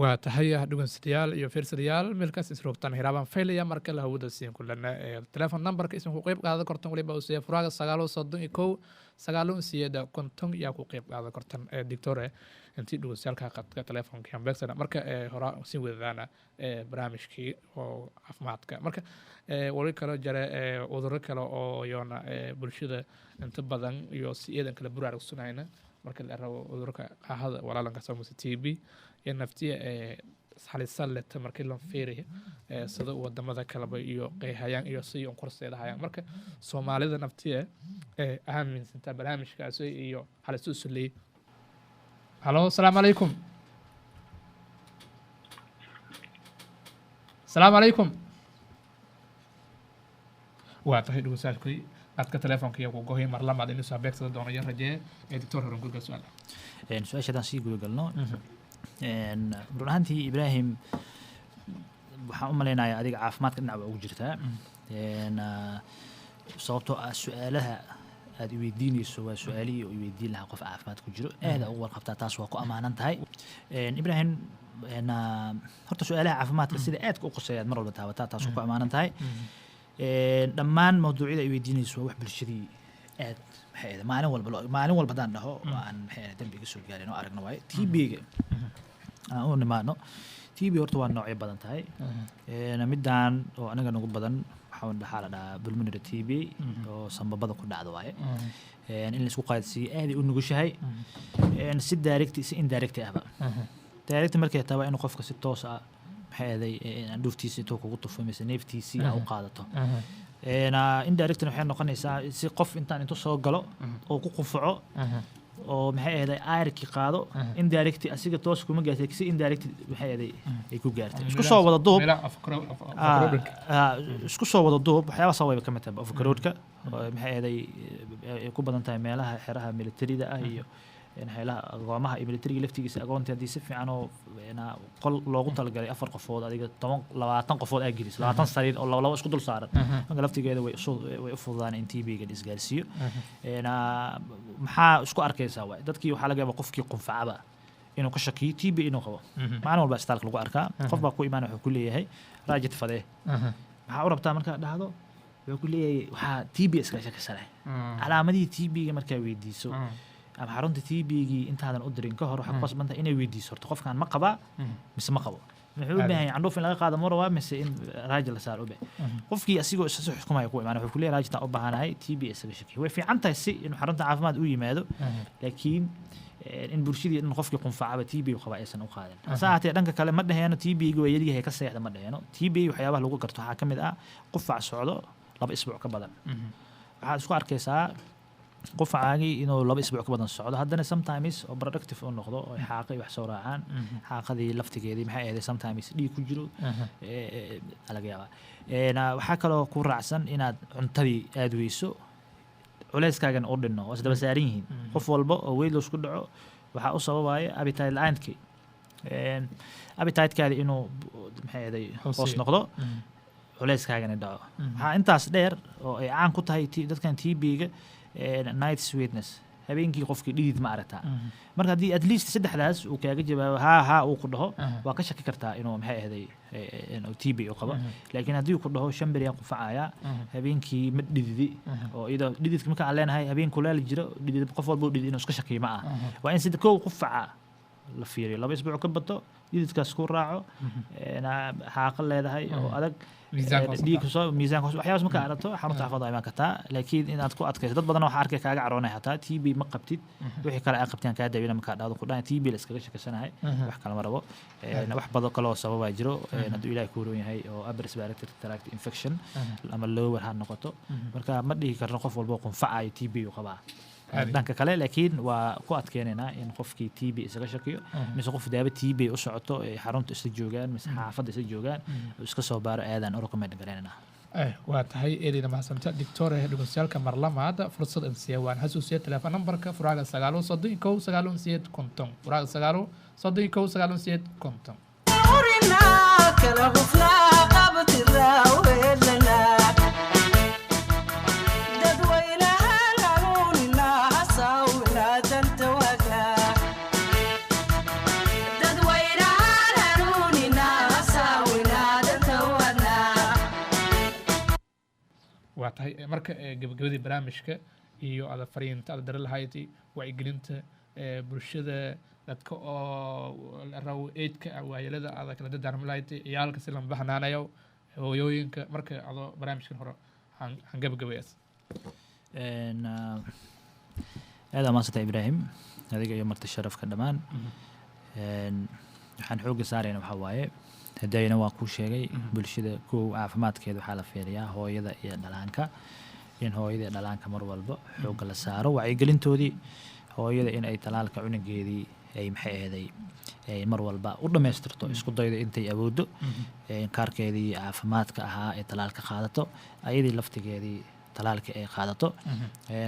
waa tahay dhugunsadayaal iyo fiirsadayaal meelkaas isroogtaan hiraabaan faylaya marka la hawada siin kulana telefoon numberka isma ku qayb qaada kartan waliba uu sii furaaga 931 yaa ku qayb qaada kartan doctor intii dhugunsayaalka qadka telefoonka ambeegsana marka hore si wadana barnaamijkii oo caafimaadka marka wali kale jare cudurro kale oo yoona bulshada inta badan iyo si eedan kala buraarugsanayna marka la rabo cudurka qaahada walaalanka soo TB naftiya xalisaleta markii la fiiriyo sida wadamada kale iyo qeyhayaan iyo si on korseedahayaan marka Soomaalida naftiya aaminsantaa barnaamijkaas iyo xalisuusulay halo assalaamu alaykum assalaamu alaykum waa tahay dhugunsaalkii dadka telefoonka iyo go'ay mar lamaad inuu saabeegsado doonayo rajee doctor Horongurga su-aashadan sii guda galno run ahaantii Ibrahim waxaan u maleynayaa adiga caafimaadka dhinac ugu jirtaa sababtoo ah su'aalaha aad i weydiinayso waa su'aalihii oo i weydiin lahaa qof caafimaad ku jiro aada ugu warqabtaa taas waa ku ammaanan tahay Ibrahim horta su'aalaha caafimaadka sida aadka u qoseeyaad mar walba taabataa taas ku ammaanan tahay dhammaan mawduucyada ay weydiinayso waa wax bulshadii aad maalin walba hadaan dhaho aan dambiga soo gaarin oo aragno waaye TB-ga aan u nimaano TB horta waa noocyo badan tahay midaan oo aniga nagu badan waxaa la dhahaa pulmonary TB oo sanbabada ku dhacdo waaye in la isku qaadsiiyo aad ay u nugushahay si direct si indirect ahba direct markay tahay waa in qofka si toos ah maxay ahayd dhuuftiisa intuu kugu tufo mise neeftiisii u qaadato indirect waxay noqonaysaa si qof intaan intuu soo galo oo ku qufaco oo maxay ahayd ayrki qaado indirect asiga toos kuma gaartay si indirect maxay ahayd ay ku gaartay isku soo wada duub waxyaaba sabab ka mid ah afkaroodka maxay ahayd ay ku badan tahay meelaha xeraha militariga ah iyo haylaha agoomaha iyo militariga laftigiisa agoonta haddii si fiican oo qol loogu talagalay 4 qofood adiga 20 qofood aa gelis 20 sariir oo laba isku dul saaran marka laftigeeda way u fududaan in TB-ga isgaarsiiyo maxaa isku arkaysaa waay dadkii waxaa laga yaabaa qofkii qunfacaba inuu ka shakiyo TB inuu qabo maalin walba istaalka lagu arkaa qof baa ku imaan wuxuu ku leeyahay raajid fadee maxaa u rabtaa markaa dhahdo wuxuu ku leeyahay waxaa TB iska shakisanahay calaamadihii TB-ga markaa weydiiso ama xarunta TB-gii intaadan u dirin ka hor waxaa ku qasban tahay inay weydiiso horta qofkaan ma qabaa mise ma qabo wuxuu u baahan yahay candhuuf in laga qaado mar waa mise in raajid la saaro u baahan qofkii asigoo isa xukumaya ku imaan wuxuu ku leeyahay raajidtaan u baahanahay TB isaga shakiyo way fiican tahay si inuu xarunta caafimaad u yimaado laakiin in bulshadii in qofkii qunfacaba TB qaba aysan u qaadin asaatee dhanka kale ma dhaheeno TB-ga way yariyahay ka seexda ma dhaheeno TB waxyaabaha lagu garto waxaa ka mid ah qufac socdo 2 isbuuc ka badan waxaad isku arkaysaa qufacaagii inuu 2 isbuuc ka badan socdo haddana sometimes oo productive u noqdo oo xaaqay wax soo raacaan xaaqadii laftigeedii maxay ahayd sometimes dhiig ku jiro laga yaabaa waxaa kaloo ku raacsan inaad cuntadii aad weyso culeyskaagan u dhinno waa isdaba saaran yihiin qof walba oo weyd laisku dhaco waxaa u sababaya appetite la-aankii appetitekaadi inuu maxay ahaday hoos noqdo culeyskaagani dhaco waxaa intaas dheer oo ay caan ku tahay dadkan TB-ga night sweetness habeenkii qofkii dhidid ma aragtaa marka haddii at least 3daas uu kaaga jawaabo haa uu ku dhaho waa ka shaki kartaa inuu maxay ahaday inuu TB u qabo laakiin haddii uu ku dhaho 5 beri aan qufacaya habeenkii ma dhididi oo iyadoo dhididka marka aan leenahay habeen kuleel jiro dhidid qof walba dhidid inuu iska shakiyo ma aha waa in sida koow qufaca la fiiriyo 2 isbuuc ka bato dhididkaas ku raaco xaaqa leedahay oo adag miisaanka waxyaabas markaa aragto xarunta caafimaad imaan kartaa laakiin inaad ku adkayso dad badan waxaa arkay kaaga caroonay hataa TB ma qabtid wixii kale ay qabtaan kaa daawina markaa dhahdo ku dhahan TB la iskaga shakasanahay wax kale ma rabo wax badan kale oo sababaa jiro hadduu ilaahay ku roon yahay oo upper respiratory tract infection ama lower ha noqoto marka ma dhihi karno qof walba qunfacayo TB uu qabaa dhanka kale laakiin waa ku adkeenaynaa in qofkii TB isaga shakiyo mise qof daaba TB u socoto ay xarunta isla joogaan mise xaafadda isla joogaan iska soo baaro aadaan u recommend garaynaa waa tahay eedina mahadsanta doctore dhugunsiyaalka marlamaada fursad ansiya waan xasuusiya telefoon nambarka furaaga 9 konton furaaga 9 konton waa tahay marka gabagabadii barnaamijka iyo ada fariinta ada dare lahayd wacyigelinta bulshada dadka oo raw eedka waayelada ada kala dardaarmi lahayd ciyaalka si lama baxnaanayo hooyooyinka marka adoo barnaamijkan hore aan gabagabayaas aad amaasata Ibrahim adiga iyo marti sharafka dhammaan waxaan xooga saarayna waxaa waaye hadayna waan ku sheegay bulshada ku caafimaadkeeda waxaa la fiiriyaa hooyada iyo dhalaanka in hooyada iyo dhalaanka mar walba xooga la saaro wacyigelintoodii hooyada in ay talaalka cunugeedii ay maxay ahaday ay mar walba u dhameystirto isku daydo intay awoodo kaarkeedii caafimaadka ahaa ee talaalka qaadato ayadii laftigeedii talaalka ay qaadato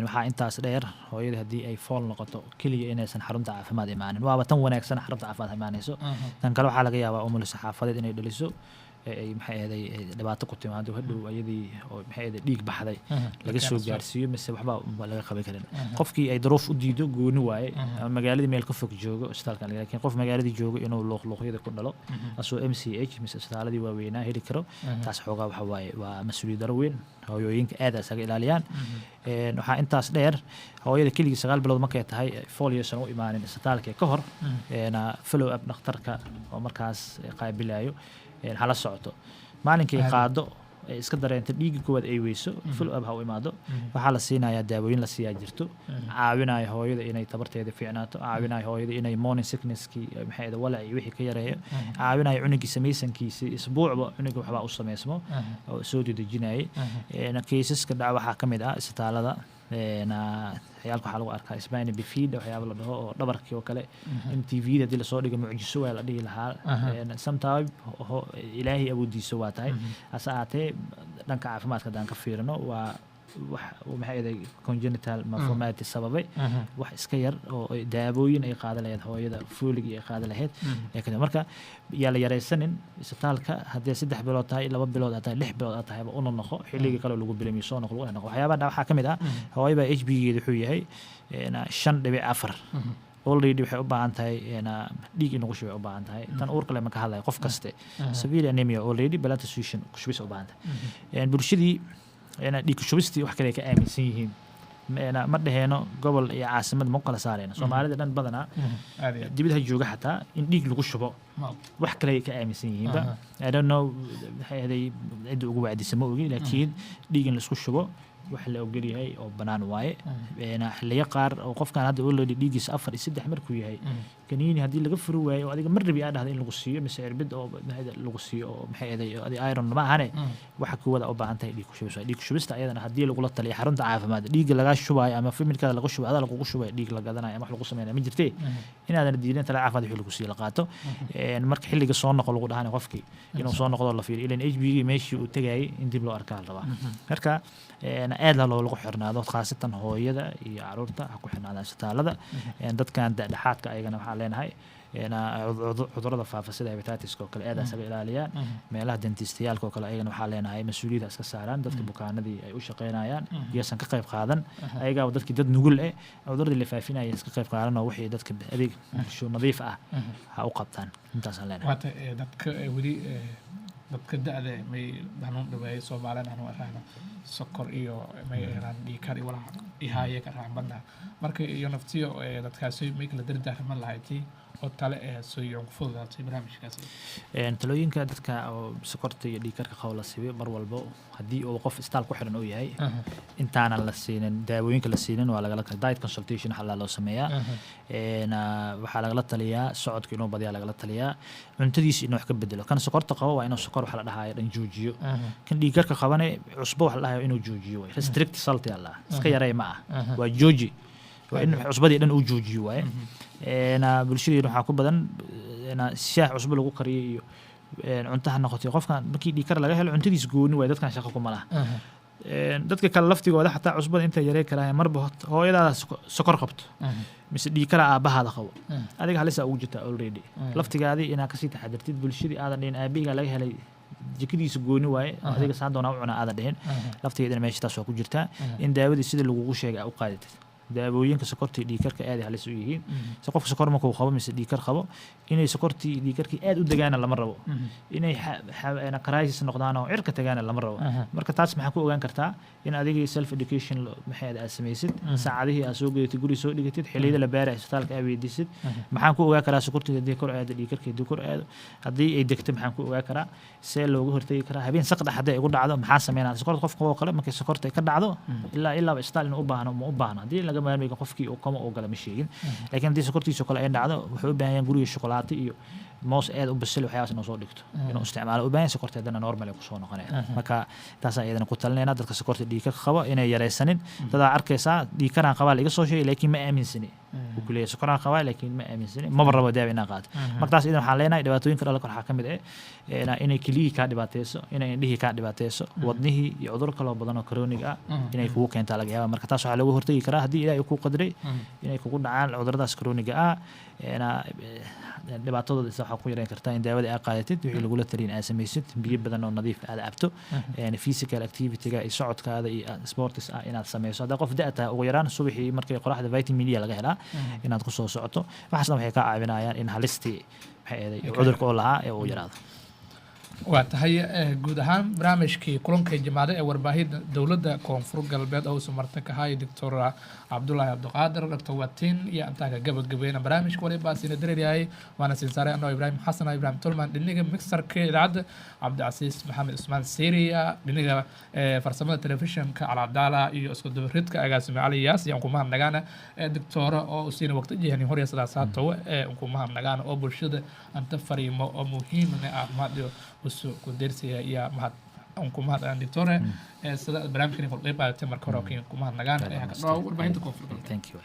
waxaa intaas dheer hooyada haddii ay fool noqoto keliya inaysan xarunta caafimaad imaanin waaba tan wanaagsan xarunta caafimaad imaanayso tan kale waxaa laga yaabaa umul saxaafadeed inay dhaliso ay maxay ahaday dhibaato ku timaado hadhow ayadii oo maxay ahaday dhiig baxday laga soo gaarsiiyo mise waxba laga qaban karin qofkii ay daruuf u diido gooni waaye magaaladii meel ka fog joogo isbitaalkan laakiin qof magaaladii joogo inuu luuqyada ku dhalo asoo MCH mise isbitaaladii waaweynaa heli karo taas xoogaa waxa waaye waa mas-uuliyad daro weyn hooyooyinka aad isaga ilaaliyaan waxaa intaas dheer hooyada keligii 9 bilood markay tahay fooliyaysan u imaanin isbitaalka ka hor follow up dhakhtarka oo markaas qaabilayo hala socoto maalinkii qaado iska dareenta dhiigga koowaad ay weyso follow up ha u imaado waxaa la siinayaa daawooyin la siiyaa jirto caawinaya hooyada inay tabarteeda fiicnaato caawinaya hooyada inay morning sicknesskii maxay ahayd walac iyo wixii ka yareeyo caawinaya cunugii samaysankiisa isbuucba cunuga waxbaa u samaysmo oo soo dedejinayay kaysaska dhaca waxaa ka mid ah isbitaalada ciyaalka waxaa lagu arkaa spina bifida waxyaaba la dhaho oo dhabarkii oo kale in tvda haddii lasoo dhigo mucjiso waa la dhihi lahaa sometime ilaahay awoodiisa waa tahay hase ahaatee dhanka caafimaadka haddaan ka fiirino waa wax maxay ahayd congenital malformity sababay wax iska yar oo daawooyin ay qaadan lahayd hooyada fooliga ay qaadan lahayd laakiin marka yaa la yareysanin isbitaalka haddii 3 bilood tahay 2 bilood tahay 6 bilood tahay ba una noqo xilliga kale lagu bilamiyo soo noqo waxyaabaha waxaa kamid ah hooyada HB-geedu wuxuu yahay 5.4 already waxay u baahan tahay dhiig in lagu shubo u baahan tahay tan uur kale ma ka hadlayo qof kaste severe anemia already blood transfusion ku shubis u baahan tahay bulshadii dhiig shubistii wax kale ka aaminsan yihiin ma dhaheeno gobol iyo caasimad ma kala saareen Soomaalida dhan badanaa dibadda jooga xataa in dhiig lagu shubo wax kale ka aaminsan yihiin ba I don't know waxay haday cid ugu wacdisay ma ogi laakiin dhiig in la isku shubo wax la ogol yahay oo banaan waaye xilliyo qaar oo qofkan hadda already dhiigiisa 4 iyo 3 markuu yahay kaniini hadii laga furo waayo oo adiga marbi aad dhahday in lagu siiyo mise irbid oo lagu siiyo oo maxay ahayd adiga iron ma ahane waxa ku wada u baahan tahay dhiig shubista ayadana hadii lagu la taliyo xarunta caafimaad dhiig laga shubayo ama familkada lagu shubayo ada lagu shubayo dhiig la gadanayo ama wax lagu sameeyo ma jirtay inaadan diidin tala caafimaad wixii lagu siiyo la qaato marka xilliga soo noqo lagu dhahanay qofkii inuu soo noqdo la fiiriyo ileen HB meeshii uu tagay in dib loo arkaa la rabaa marka aad lagu xirnaado khaasatan hooyada iyo caruurta ku xirnaada isbitaalada dadkan dhaxaadka ayagana waxa leenahay cudurada faafa sida hepatitis oo kale aad asaga ilaaliyaan meelaha dentistiyaalka oo kale ayagana waxa leenahay mas'uuliyada iska saaraan dadka bukaanadii ay u shaqeynayaan iyasan ka qayb qaadan ayaga dadkii dad nugul cudurada la faafinaya iska qayb qaadan oo wixii dadka adeeg bulsho nadiif ah ha u qabtaan intaas aan leenahay waata dadka wali dadka da'da may xanuun dhaweey Soomaaliland aanu aragno sokor iyo may iraan dhiikar iyo walaal ihaaye ka raacbana marka iyo naftiyo dadkaasi may kala dardaarma lahayti oo tale soo iyo fududaatay barnaamijkaas talooyinka dadka oo sokorta iyo dhiikarka qowla sibi mar walba hadii uu qof istaal ku xiran oo yahay intaana la siinin daawooyinka la siinin waa laga diet consultation xal loo sameeyaa waxa laga taliyaa socodka inuu badiyaa laga taliyaa cuntadiisa inuu wax ka bedelo kan sokorta qabo waa inuu sokor wax la dhahayo dhan joojiyo kan dhiikarka qabane cusbo wax la dhahayo inuu joojiyo restrict salt yalla iska yaray ma ah waa jooji waa in cusbadii dhan uu joojiyo waaye bulshadii waxa ku badan shaah cusbo lagu kariyo iyo cuntaha noqotay qofkan markii dhiikar laga helo cuntadiisa gooni way dadkan shaqo kuma laha dadka kale laftigooda xataa cusbada inta yaree karaan marba hooyadaada sokor qabto mise dhiikar aabahaada qabo adiga halisa ugu jirta already laftigaadii inaa kasii taxadirtid bulshadii aadan dhin aabiga laga helay jikadiisa gooni waaye adiga saan doona u cuna aadan dhihin laftigeedana meesha taas waa ku jirtaa in daawadii sida lagugu sheegay u qaadatid daawooyinka sokortii dhiikarka aad halis u yihiin si qofka sokor ma ku qabo mise dhiikar qabo inay sokortii dhiikarkii aad u degaan lama rabo inay crisis noqdaan oo cirka tagaan lama rabo marka taas maxaa ku ogaan kartaa in adiga self education maxay aad sameeysid saacadihii aad soo geeyay guri soo dhigatid xiliyada la baaray isbitaalka aad weydiisid maxaan ku ogaan karaa sokortii dhiikar aad dhiikarkii dhiikar aad hadii ay degto maxaan ku ogaan karaa see looga hortagi karaa habeen saqda hadii ay ugu dhacdo maxaa sameeynaa sokorta qofka oo kale markay sokorta ka dhacdo ilaa isbitaal inuu u baahno ma u baahno hadii maamulka qofkii oo kama oo gala ma sheegin laakiin hadii sokortiisa kale ay dhacdo wuxuu u baahan yahay guriga shukulaato iyo moos aad u bisil waxyaas inuu soo dhigto inuu isticmaalo u baahan sokorteedana normal ku soo noqonaya marka taas ayadana ku talinayna dadka sokorta dhiigka qaba inay yareysanin dad arkaysa dhiigkan qaba laga soo sheegay laakiin ma aaminsani ku kulay sokoraan qaba laakiin ma aaminsani ma rabo daawo inaa qaad marka taas idan waxaan leenahay dhibaatooyinka dhalka waxa kamid ah inay kaliya ka dhibaateyso inay indhihi ka dhibaateyso wadnihii iyo cudur kale oo badan oo chronic ah inay kugu keento laga yaabo marka taas waxa lagu hortagi karaa hadii ilaahay ku qadray inay kugu dhacaan cuduradaas chronic ah dhibaatadooda waxa ku yareyn kartaa in daawada ay qaadatid wixii lagu la talin ay sameeysid biyo badan oo nadiif ah abto physical activity-ga iyo socodkaada iyo sports ah inaad sameeyso hada qof da'ata ugu yaraan subaxii markay qoraxda vitamin D laga helaa inaad ku soo socoto waxaasna waxay ka caawinayaan in halistii maxay ahayd cudurka oo lahaa ee uu yaraado waa tahay guud ahaan barnaamijkii kulanka jamaacada ee warbaahinta dowladda koonfur galbeed oo uu martay ka hay Dr. Cabdullaahi Abduqaadir Dr. Watin iyo antaga gabagabeena barnaamijka wali baasina dareeriyay waana sinsaare anoo Ibrahim Xasan Ibrahim Tolman dhiniga mixerka idaacada Cabdicasiis Maxamed Usmaan Siriya dhiniga farsamada telefishinka Al-Abdala iyo isku dubridka agaasime Ali Yaas iyo kuma nagaana Dr. oo siina waqti jeeni hore salaasaato kuma nagaana oo bulshada anta fariimo oo muhiim ah maadiyo وسو كدرسيا يا مهد أنكم مهد عند دكتورة سلا برامج كني قلت لي بعد تمر كراكين كم مهد نجان هكذا وربعين تكون. Thank you.